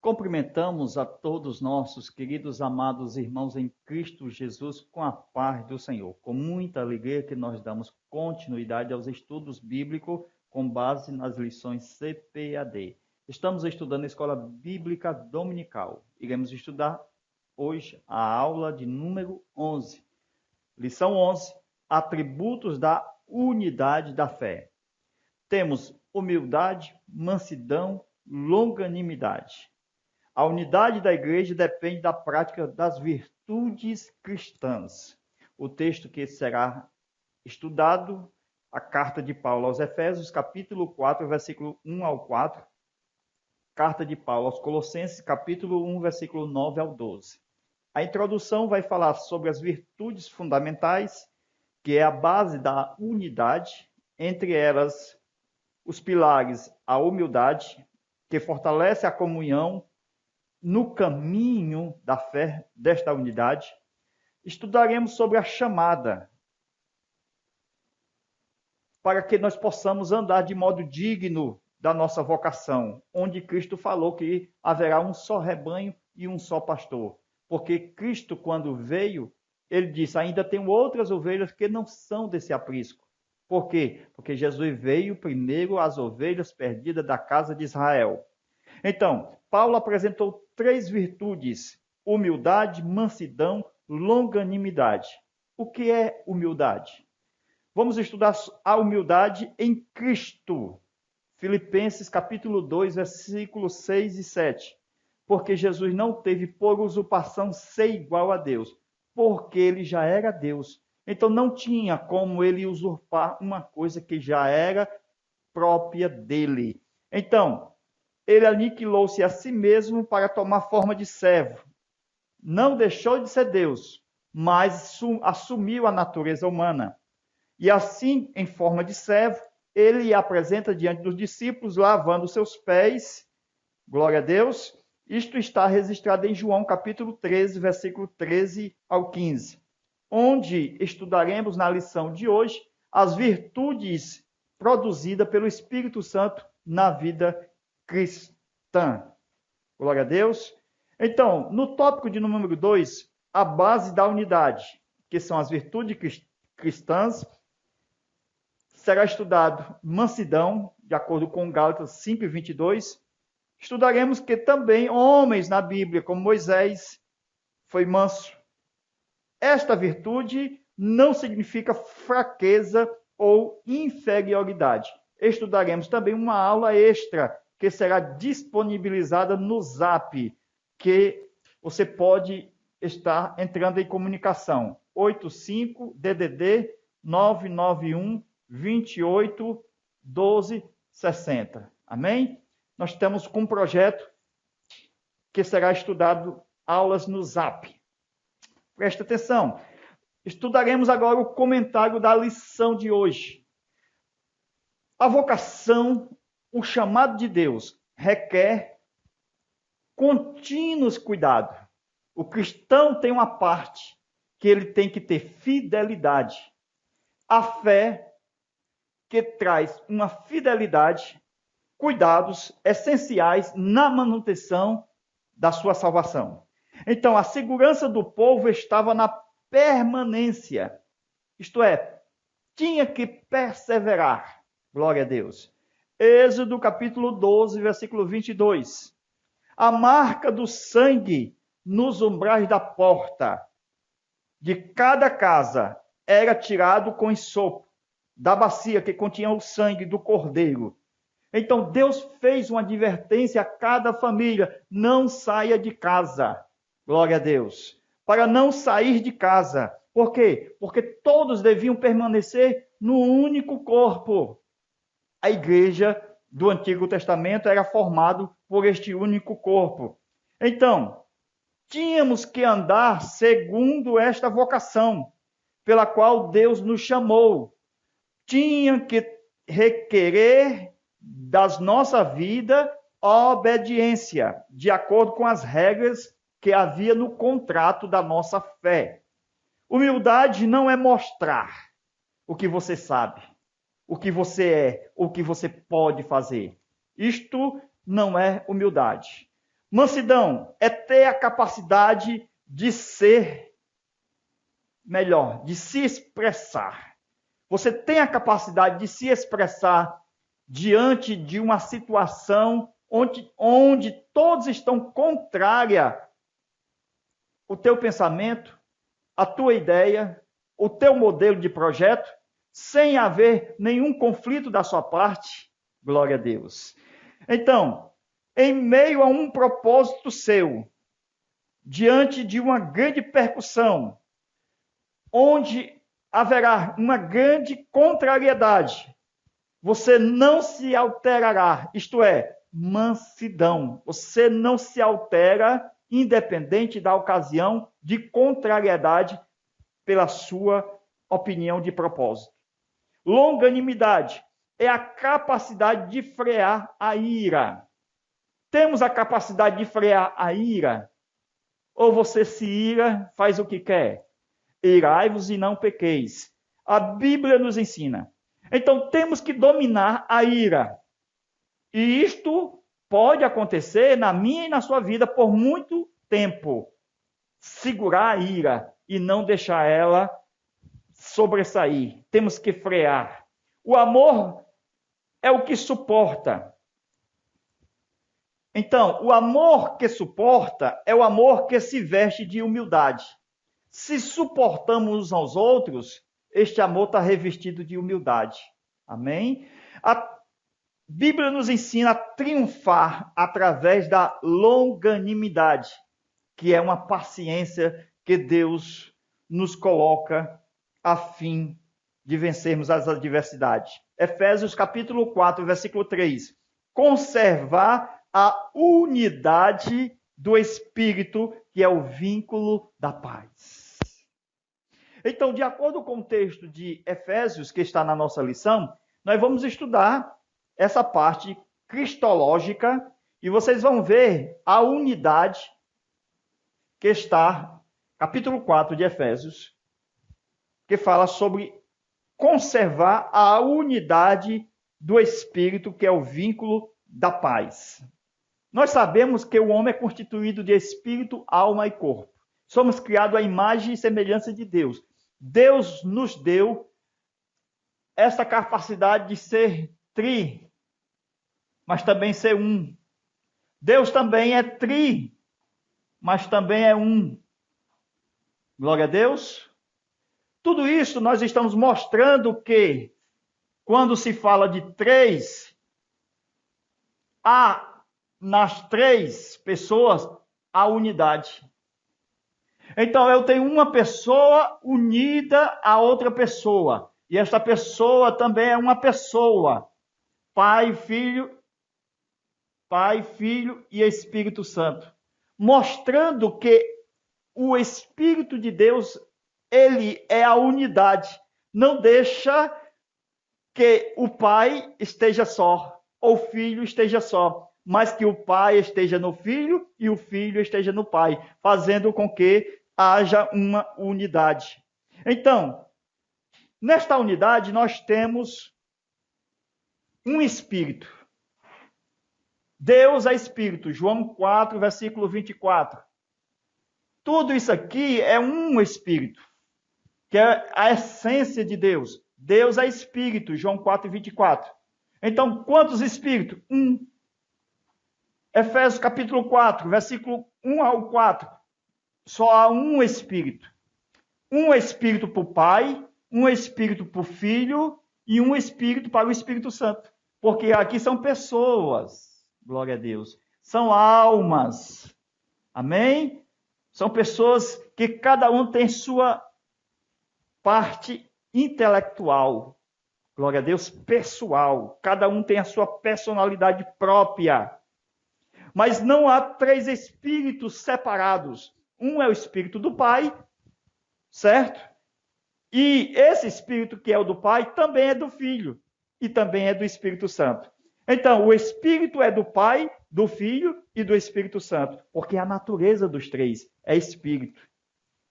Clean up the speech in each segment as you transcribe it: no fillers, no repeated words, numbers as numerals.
Cumprimentamos a todos nossos queridos amados irmãos em Cristo Jesus com a paz do Senhor. Com muita alegria que nós damos continuidade aos estudos bíblicos com base nas lições CPAD. Estamos estudando a Escola Bíblica Dominical. Iremos estudar hoje a aula de número 11. Lição 11, atributos da unidade da fé. Temos humildade, mansidão, longanimidade. A unidade da igreja depende da prática das virtudes cristãs. O texto que será estudado, a carta de Paulo aos Efésios, capítulo 4, versículo 1 ao 4. Carta de Paulo aos Colossenses, capítulo 1, versículo 9 ao 12. A introdução vai falar sobre as virtudes fundamentais, que é a base da unidade, entre elas os pilares, a humildade, que fortalece a comunhão no caminho da fé desta unidade. Estudaremos sobre a chamada, para que nós possamos andar de modo digno da nossa vocação, onde Cristo falou que haverá um só rebanho e um só pastor. Porque Cristo, quando veio, ele disse, ainda tem outras ovelhas que não são desse aprisco. Por quê? Porque Jesus veio primeiro às ovelhas perdidas da casa de Israel. Então, Paulo apresentou 3 virtudes: humildade, mansidão, longanimidade. O que é humildade? Vamos estudar a humildade em Cristo. Filipenses capítulo 2, versículos 6 e 7. Porque Jesus não teve por usurpação ser igual a Deus, porque ele já era Deus. Então não tinha como ele usurpar uma coisa que já era própria dele. Então, ele aniquilou-se a si mesmo para tomar forma de servo. Não deixou de ser Deus, mas assumiu a natureza humana. E assim, em forma de servo, ele apresenta diante dos discípulos, lavando seus pés. Glória a Deus. Isto está registrado em João capítulo 13, versículo 13 ao 15, onde estudaremos na lição de hoje as virtudes produzidas pelo Espírito Santo na vida cristã. Glória a Deus. Então, no tópico de número 2, a base da unidade, que são as virtudes cristãs, será estudado mansidão, de acordo com Gálatas 5 e 22. Estudaremos que também homens na Bíblia, como Moisés, foi manso. Esta virtude não significa fraqueza ou inferioridade. Estudaremos também uma aula extra que será disponibilizada no Zap, que você pode estar entrando em comunicação. 85 DDD 991 28 12 60. Amém? Nós estamos com um projeto que será estudado aulas no Zap. Presta atenção. Estudaremos agora o comentário da lição de hoje. A vocação, o chamado de Deus, requer contínuos cuidados. O cristão tem uma parte que ele tem que ter fidelidade. A fé que traz uma fidelidade, cuidados essenciais na manutenção da sua salvação. Então, a segurança do povo estava na permanência. Isto é, tinha que perseverar. Glória a Deus. Êxodo capítulo 12, versículo 22. A marca do sangue nos umbrais da porta de cada casa era tirado com ensopo da bacia que continha o sangue do cordeiro. Então, Deus fez uma advertência a cada família: não saia de casa. Glória a Deus. Para não sair de casa. Por quê? Porque todos deviam permanecer no único corpo. A igreja do Antigo Testamento era formada por este único corpo. Então, tínhamos que andar segundo esta vocação, pela qual Deus nos chamou. Tinha que requerer das nossa vida obediência, de acordo com as regras que havia no contrato da nossa fé. Humildade não é mostrar o que você sabe, o que você é, o que você pode fazer. Isto não é humildade. Mansidão é ter a capacidade de ser melhor, de se expressar. Você tem a capacidade de se expressar diante de uma situação onde todos estão contrária ao teu pensamento, a tua ideia, o teu modelo de projeto, sem haver nenhum conflito da sua parte. Glória a Deus. Então, em meio a um propósito seu, diante de uma grande percussão, onde haverá uma grande contrariedade, você não se alterará, isto é, mansidão. Você não se altera, independente da ocasião de contrariedade, pela sua opinião de propósito. Longanimidade é a capacidade de frear a ira. Temos a capacidade de frear a ira? Ou você se ira, faz o que quer? Irai-vos e não pequeis. A Bíblia nos ensina. Então, temos que dominar a ira. E isto pode acontecer na minha e na sua vida por muito tempo. Segurar a ira e não deixar ela sobressair. Temos que frear. O amor é o que suporta. Então, o amor que suporta é o amor que se veste de humildade. Se suportamos uns aos outros, este amor está revestido de humildade. Amém? A Bíblia nos ensina a triunfar através da longanimidade, que é uma paciência que Deus nos coloca a fim de vencermos as adversidades. Efésios capítulo 4, versículo 3. Conservar a unidade do Espírito, que é o vínculo da paz. Então, de acordo com o texto de Efésios, que está na nossa lição, nós vamos estudar essa parte cristológica e vocês vão ver a unidade que está, capítulo 4 de Efésios, que fala sobre conservar a unidade do Espírito, que é o vínculo da paz. Nós sabemos que o homem é constituído de espírito, alma e corpo. Somos criados à imagem e semelhança de Deus. Deus nos deu essa capacidade de ser tri, mas também ser um. Deus também é tri, mas também é um. Glória a Deus. Tudo isso nós estamos mostrando que, quando se fala de três, há nas três pessoas a unidade. Então, eu tenho uma pessoa unida a outra pessoa. E esta pessoa também é uma pessoa. Pai, Filho e Espírito Santo. Mostrando que o Espírito de Deus, ele é a unidade. Não deixa que o Pai esteja só, ou o Filho esteja só, mas que o Pai esteja no Filho e o Filho esteja no Pai, fazendo com que haja uma unidade. Então, nesta unidade nós temos um Espírito. Deus é Espírito, João 4, versículo 24. Tudo isso aqui é um Espírito, que é a essência de Deus. Deus é Espírito, João 4, 24. Então, quantos Espíritos? Um. Efésios capítulo 4, versículo 1 ao 4. Só há um Espírito. Um Espírito para o Pai, um Espírito para o Filho e um Espírito para o Espírito Santo. Porque aqui são pessoas, glória a Deus. São almas. Amém? São pessoas que cada um tem sua parte intelectual. Glória a Deus, pessoal. Cada um tem a sua personalidade própria. Mas não há três espíritos separados. Um é o espírito do Pai, certo? E esse espírito que é o do Pai também é do Filho e também é do Espírito Santo. Então, o espírito é do Pai, do Filho e do Espírito Santo, porque a natureza dos três é espírito.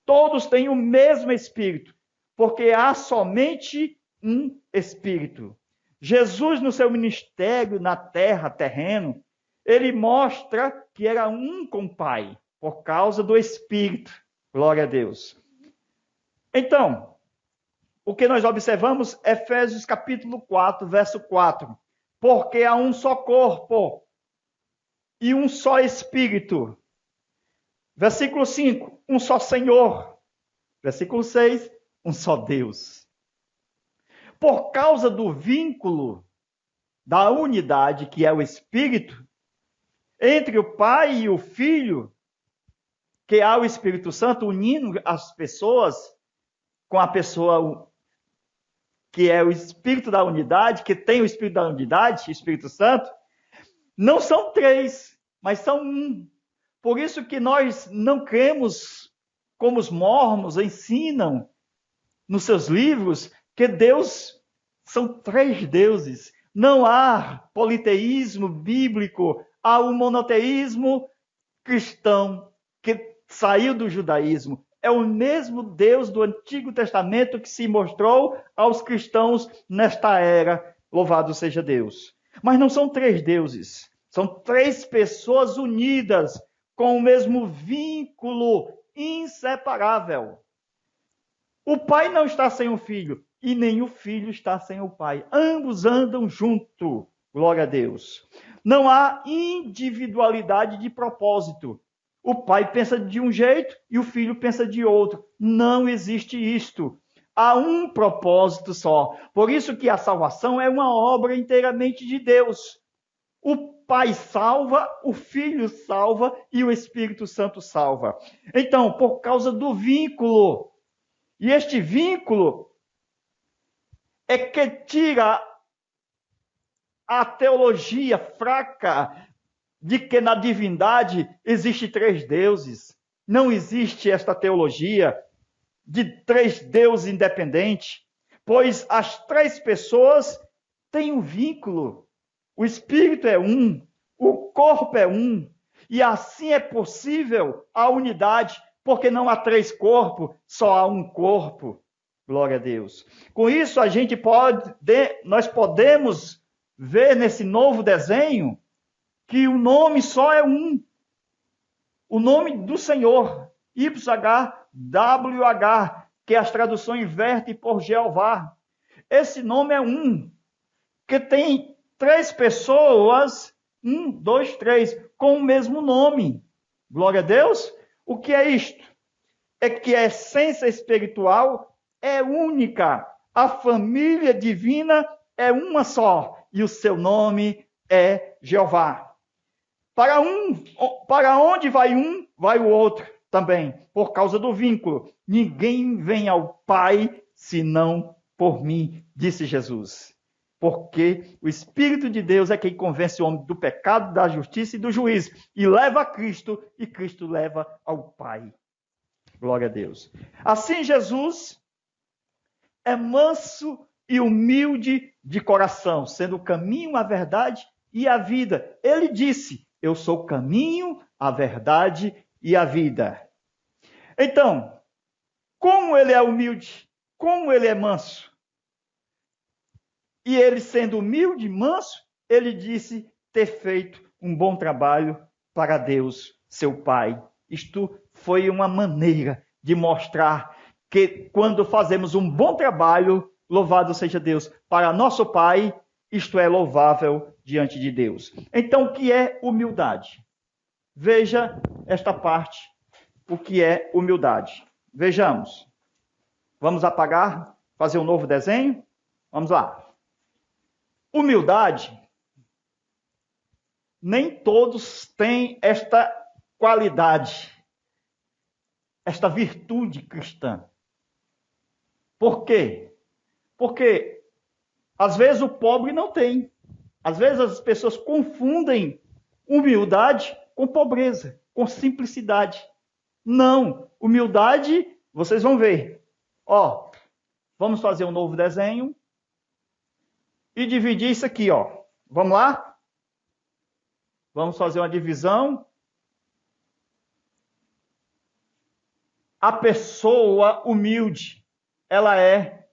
Todos têm o mesmo espírito, porque há somente um espírito. Jesus, no seu ministério na terra, terreno, ele mostra que era um com o Pai, por causa do Espírito. Glória a Deus. Então, o que nós observamos, Efésios capítulo 4, verso 4. Porque há um só corpo e um só Espírito. Versículo 5, um só Senhor. Versículo 6, um só Deus. Por causa do vínculo da unidade, que é o Espírito, entre o Pai e o Filho, que há o Espírito Santo unindo as pessoas com a pessoa que é o Espírito da unidade, que tem o Espírito da unidade, Espírito Santo, não são três, mas são um. Por isso que nós não cremos, como os mormons ensinam nos seus livros, que Deus são três deuses. Não há politeísmo bíblico, há um monoteísmo cristão que saiu do judaísmo. É o mesmo Deus do Antigo Testamento que se mostrou aos cristãos nesta era. Louvado seja Deus. Mas não são três deuses, são três pessoas unidas com o mesmo vínculo inseparável. O pai não está sem o filho e nem o filho está sem o pai. Ambos andam junto. Glória a Deus. Não há individualidade de propósito. O pai pensa de um jeito e o filho pensa de outro. Não existe isto. Há um propósito só. Por isso que a salvação é uma obra inteiramente de Deus. O Pai salva, o Filho salva e o Espírito Santo salva. Então, por causa do vínculo, e este vínculo é que tira a teologia fraca de que na divindade existe três deuses. Não existe esta teologia de três deuses independentes, pois as três pessoas têm um vínculo. O Espírito é um, o corpo é um, e assim é possível a unidade, porque não há três corpos, só há um corpo. Glória a Deus. Com isso, nós podemos ver nesse novo desenho que o nome só é um. O nome do Senhor, YHWH, que as traduções invertem por Jeová. Esse nome é um, que tem três pessoas, 1, 2, 3, com o mesmo nome. Glória a Deus. O que é isto? É que a essência espiritual é única. A família divina é uma só. E o seu nome é Jeová. Para onde vai um, vai o outro também, por causa do vínculo. Ninguém vem ao Pai senão por mim, disse Jesus. Porque o Espírito de Deus é quem convence o homem do pecado, da justiça e do juízo, e leva a Cristo, e Cristo leva ao Pai. Glória a Deus. Assim, Jesus é manso e humilde de coração, sendo o caminho, a verdade e a vida. Ele disse: eu sou o caminho, a verdade e a vida. Então, como ele é humilde, como ele é manso, e ele sendo humilde e manso, ele disse ter feito um bom trabalho para Deus, seu Pai. Isto foi uma maneira de mostrar que quando fazemos um bom trabalho, louvado seja Deus, para nosso Pai, isto é louvável diante de Deus. Então, o que é humildade? Veja esta parte, o que é humildade. Vejamos. Vamos apagar, fazer um novo desenho? Vamos lá. Humildade, nem todos têm esta qualidade, esta virtude cristã. Por quê? Porque, às vezes, o pobre não tem. Às vezes, as pessoas confundem humildade com pobreza, com simplicidade. Não, humildade, vocês vão ver. Ó, vamos fazer um novo desenho. E dividir isso aqui, ó. Vamos lá? Vamos fazer uma divisão. A pessoa humilde, ela é...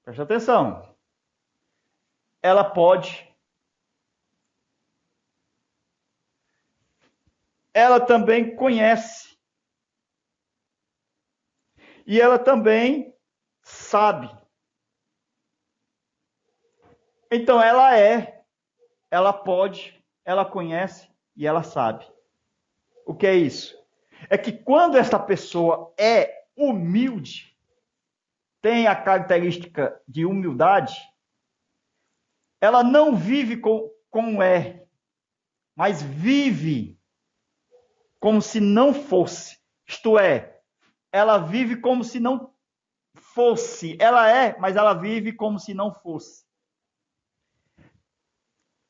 Preste atenção. Ela pode ela também conhece. E ela também sabe. Então ela pode, ela conhece e ela sabe. O que é isso? É que quando essa pessoa é humilde, tem a característica de humildade, ela não vive como é, mas vive como se não fosse. Isto é, ela vive como se não fosse. Ela é, mas ela vive como se não fosse.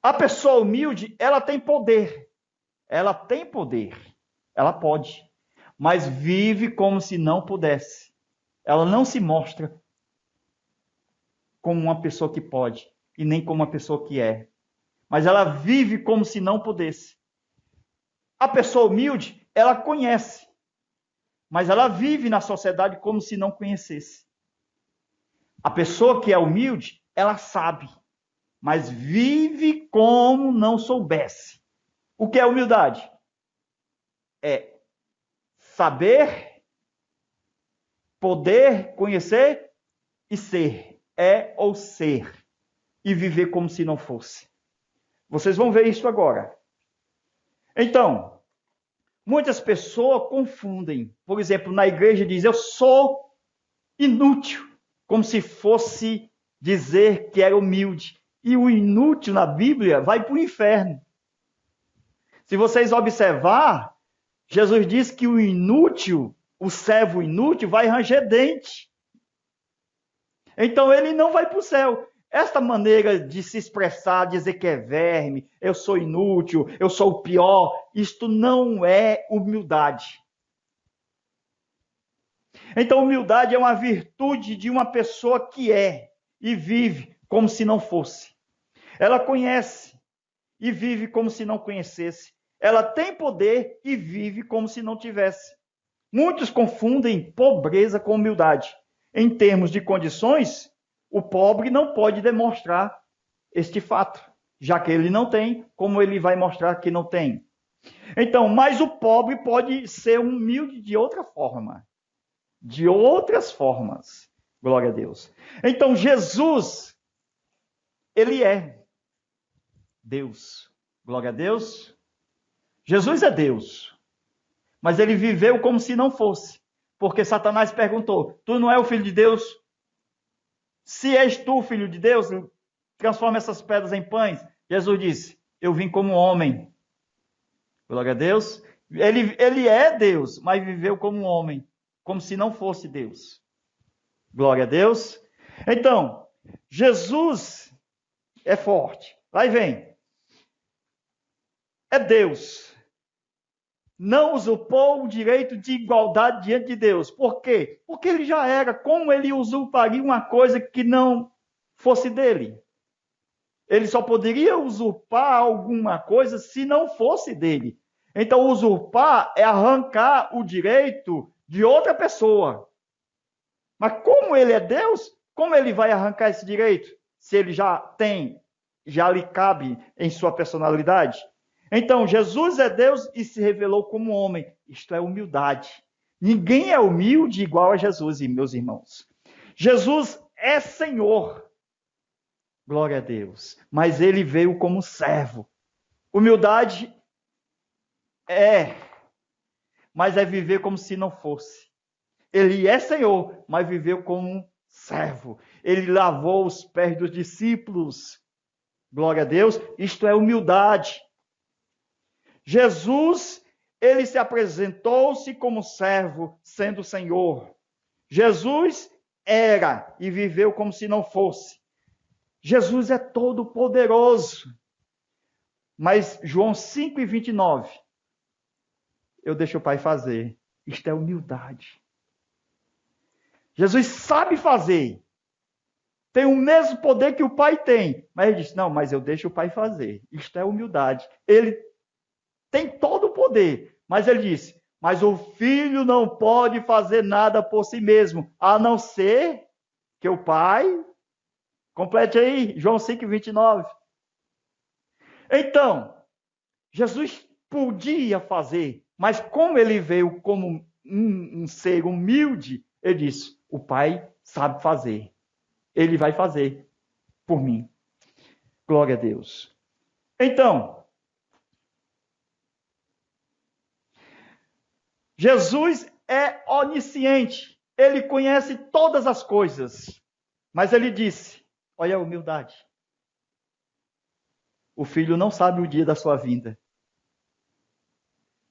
A pessoa humilde, ela tem poder. Ela tem poder. Ela pode. Mas vive como se não pudesse. Ela não se mostra como uma pessoa que pode e nem como uma pessoa que é. Mas ela vive como se não pudesse. A pessoa humilde, ela conhece, mas ela vive na sociedade como se não conhecesse. A pessoa que é humilde, ela sabe, mas vive como não soubesse. O que é humildade? É saber, poder, conhecer e ser. É ou ser. E viver como se não fosse. Vocês vão ver isso agora. Então, muitas pessoas confundem. Por exemplo, na igreja diz, eu sou inútil, como se fosse dizer que era humilde. E o inútil na Bíblia vai para o inferno. Se vocês observar, Jesus diz que o inútil, o servo inútil, vai ranger dente. Então ele não vai para o céu. Esta maneira de se expressar, dizer que é verme, eu sou inútil, eu sou o pior, isto não é humildade. Então, humildade é uma virtude de uma pessoa que é e vive como se não fosse. Ela conhece e vive como se não conhecesse. Ela tem poder e vive como se não tivesse. Muitos confundem pobreza com humildade. Em termos de condições, o pobre não pode demonstrar este fato, já que ele não tem, como ele vai mostrar que não tem? Então, mas o pobre pode ser humilde de outra forma. De outras formas. Glória a Deus. Então, Jesus, ele é Deus. Glória a Deus. Jesus é Deus. Mas ele viveu como se não fosse. Porque Satanás perguntou, tu não é o filho de Deus? Se és tu, filho de Deus, transforma essas pedras em pães. Jesus disse, eu vim como homem. Glória a Deus. Ele é Deus, mas viveu como um homem. Como se não fosse Deus. Glória a Deus. Então, Jesus é forte. Aí vem. É Deus. Não usurpou o direito de igualdade diante de Deus. Por quê? Porque ele já era. Como ele usurparia uma coisa que não fosse dele? Ele só poderia usurpar alguma coisa se não fosse dele. Então, usurpar é arrancar o direito de outra pessoa. Mas como ele é Deus, como ele vai arrancar esse direito? Se ele já tem, já lhe cabe em sua personalidade? Então, Jesus é Deus e se revelou como homem. Isto é humildade. Ninguém é humilde igual a Jesus, meus irmãos. Jesus é Senhor. Glória a Deus. Mas ele veio como servo. Humildade mas é viver como se não fosse. Ele é Senhor, mas viveu como um servo. Ele lavou os pés dos discípulos. Glória a Deus. Isto é humildade. Jesus, ele se apresentou-se como servo, sendo Senhor. Jesus era e viveu como se não fosse. Jesus é todo poderoso. Mas João 5:29, eu deixo o Pai fazer. Isto é humildade. Jesus sabe fazer. Tem o mesmo poder que o Pai tem. Mas ele disse, não, mas eu deixo o Pai fazer. Isto é humildade. Ele tem todo o poder. Mas ele disse, mas o Filho não pode fazer nada por si mesmo, a não ser que o Pai... Complete aí, João 5:29. Então, Jesus podia fazer, mas como ele veio como um ser humilde, ele disse, o Pai sabe fazer. Ele vai fazer por mim. Glória a Deus. Então, Jesus é onisciente. Ele conhece todas as coisas. Mas ele disse, olha a humildade. O filho não sabe o dia da sua vinda.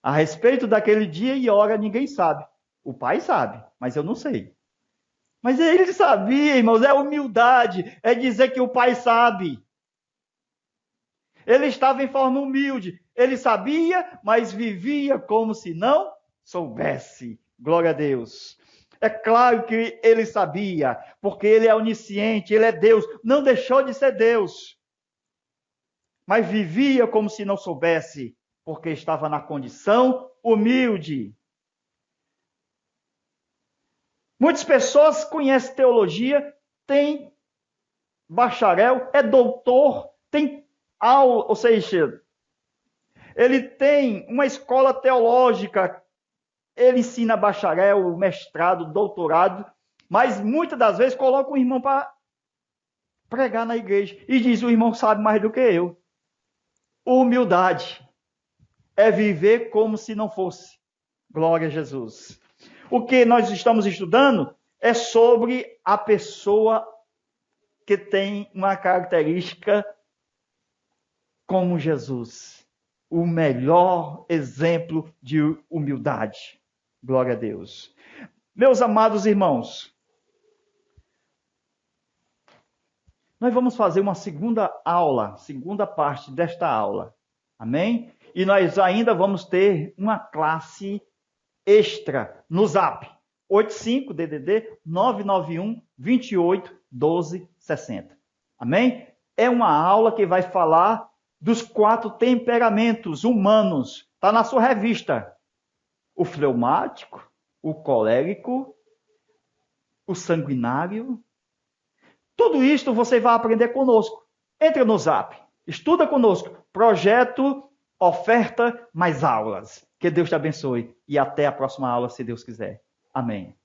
A respeito daquele dia e hora, ninguém sabe. O pai sabe, mas eu não sei. Mas ele sabia, irmãos, é humildade. É dizer que o pai sabe. Ele estava em forma humilde. Ele sabia, mas vivia como se não soubesse. Glória a Deus. É claro que ele sabia, porque ele é onisciente, ele é Deus. Não deixou de ser Deus. Mas vivia como se não soubesse, porque estava na condição humilde. Muitas pessoas conhecem teologia, tem bacharel, é doutor, tem aula, ou seja, ele tem uma escola teológica, ele ensina bacharel, mestrado, doutorado, mas muitas das vezes coloca o irmão para pregar na igreja e diz, o irmão sabe mais do que eu. Humildade é viver como se não fosse. Glória a Jesus. O que nós estamos estudando é sobre a pessoa que tem uma característica como Jesus. O melhor exemplo de humildade. Glória a Deus. Meus amados irmãos, nós vamos fazer uma segunda aula, segunda parte desta aula. Amém? E nós ainda vamos ter uma classe extra no Zap. 85 DDD 991 28 12 60. Amém? É uma aula que vai falar dos 4 temperamentos humanos. Está na sua revista. O fleumático, o colérico, o sanguinário. Tudo isto você vai aprender conosco. Entra no Zap. Estuda conosco. Projeto, oferta, mais aulas. Que Deus te abençoe. E até a próxima aula, se Deus quiser. Amém.